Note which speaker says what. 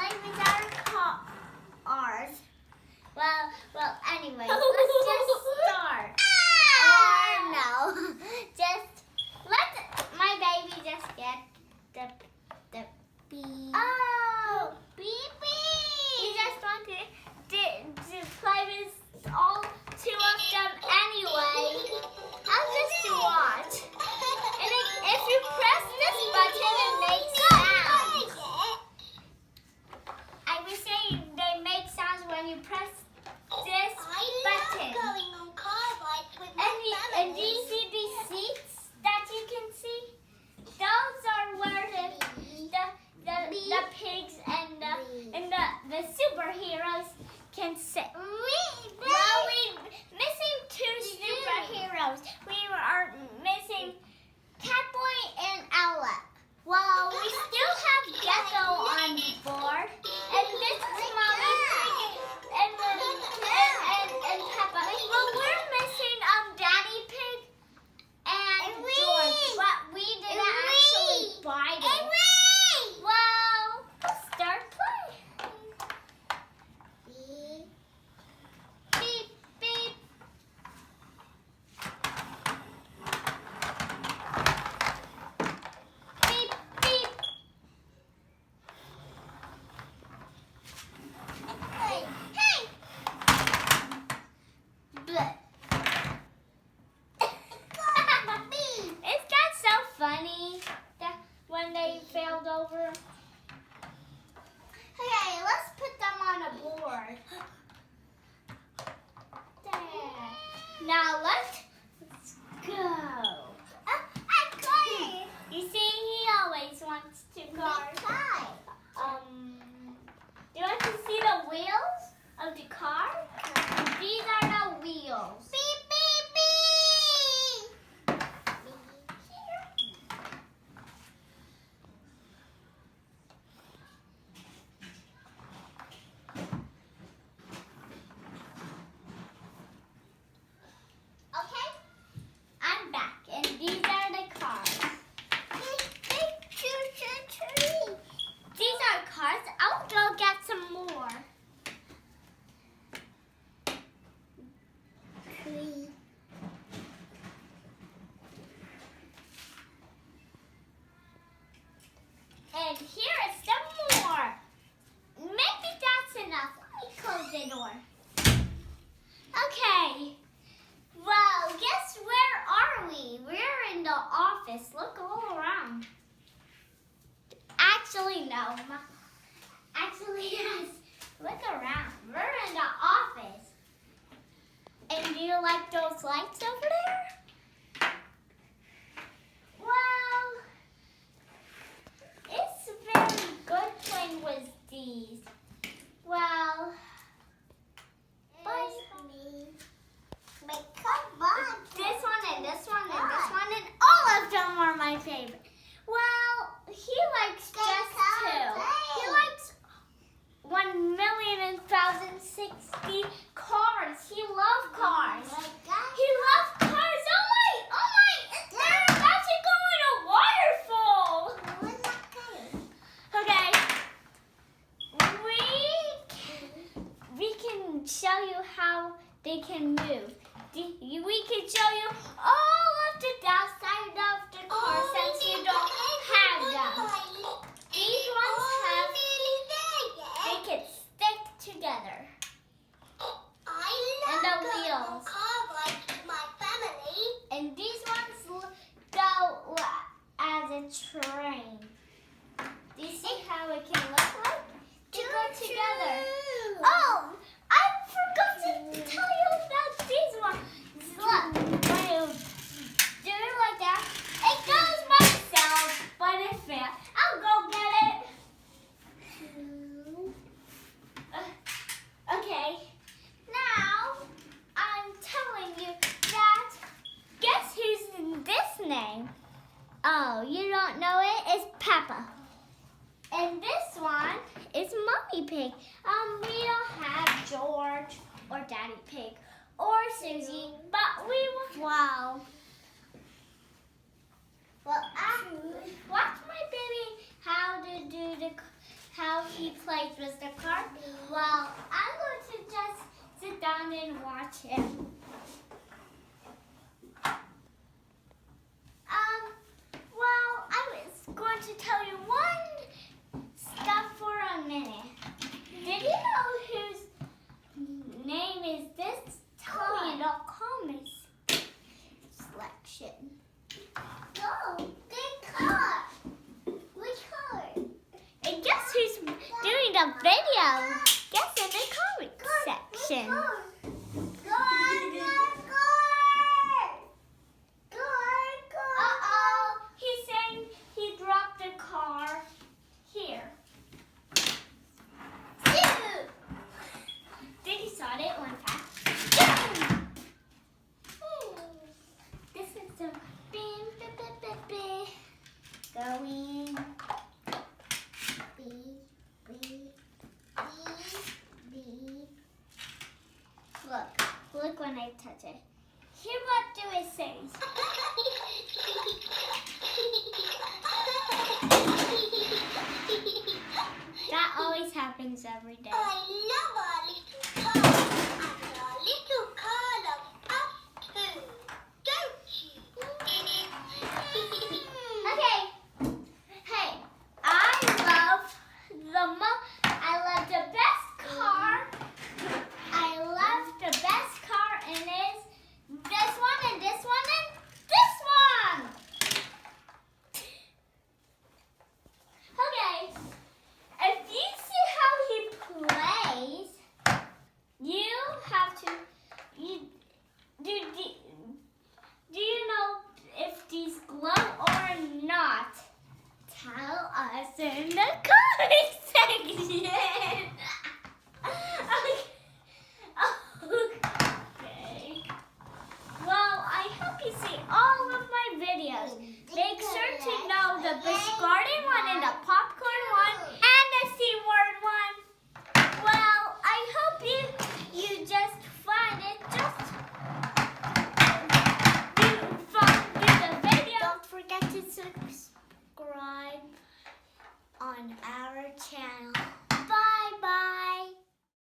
Speaker 1: babies are cars. Well, anyway, let's just start. Or no, just let my baby just get the beep. Oh, beep beep. He just wanted to play with all two of them anyway. I'll just watch. And if you press this button, it makes sounds. I was saying they make sounds when you press this button. And do you see these seats that you can see? Those are where the pigs and the superheroes can sit. Well, we're missing two superheroes. We are missing Catboy and Owlette. Well, we still have Gecko on board, and this is Mommy Pig and Peppa. Well, we're missing Daddy Pig and George, but we didn't actually buy them. Well, start playing. Beep, beep. Beep, beep. Hey! Bleh. Is that so funny that when they failed over? Okay, let's put them on a board. There. Now let's go. You see, he always wants to go. Do you want to see the wheels of the car? These are the wheels. Beep, beep, beep. Okay, I'm back, and these are the cars. These are cars. I'll go get some more. And here is some more. Maybe that's enough. Let me close the door. Okay. Well, guess where are we? We're in the office. Look all around. Actually, no. Actually, yes. Look around. We're in the office. And do you like those lights over there? Well, it's very good playing with these. Well, this one and this one and this one and all of them are my favorite. Well, he likes just two. He likes 1,000,060 cars. He loves cars. He loves cars. Oh my! They're about to go in a waterfall. Okay. We can show you how they can move. We can show you all of the downside of the car since you don't have them. These ones have, they can stick together. And the wheels. And these ones go as a train. Do you see how it can look like? To go together. Oh, I forgot to tell you about these ones. Look, when you do it like that, it goes myself, but it failed. I'll go get it. Okay, now I'm telling you that, guess who's in this name? Oh, you don't know it? It's Peppa. And this one is Mommy Pig. We don't have George or Daddy Pig or Susie, but we will. Wow. Well, watch my baby how he plays with the car. Well, I'm going to just sit down and watch him. Well, I was going to tell you one stuff for a minute. Did you know whose name is this? Tell me in the comments section. No, good car. Which car? And guess who's doing the video? Guess in the comment section. Uh-oh, he's saying he dropped the car here. Did he saw it one time? This is the going. Look when I touch it. Here, what do it say? That always happens every day.
Speaker 2: I love a little car and a little car of apple, don't you?
Speaker 1: Okay. Hey, I love the best car. I love the best car, and it's this one and this one and this one. Okay. If you see how he plays, you have to. Do you know if these glow or not? Tell us in the comment section. Okay. Well, I hope you see all of my videos. Make sure to know the Busch Garden one and the popcorn one and the SeaWorld one. Well, I hope you just find it. Just do the video. Don't forget to subscribe on our channel.